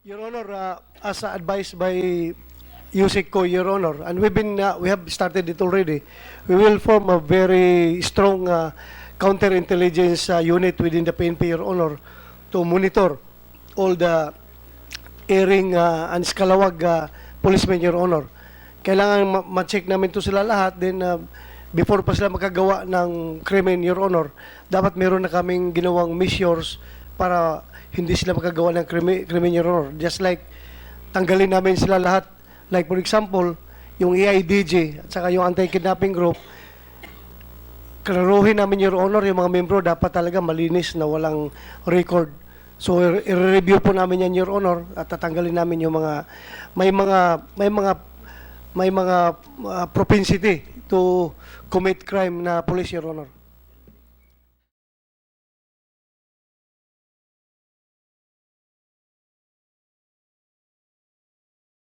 Your Honor, as advised by USICO, Your Honor, and we have started it already. We will form a very strong counterintelligence unit within the PNP, Your Honor, to monitor all the airing and skalawag policemen, Your Honor. Kailangan ma-check namin to sila lahat, then before pa sila makagawa ng krimen, Your Honor, dapat meron na kaming ginawang measures para hindi sila makagawa ng krimen, Your Honor. Just like, tanggalin namin sila lahat. Like for example, yung AIDJ at saka yung anti-kidnapping group, klaruhin namin, Your Honor, yung mga membro dapat talaga malinis na walang record. So i-review po namin yan, Your Honor, at tatanggalin namin yung may mga propensity to commit crime na police, Your Honor.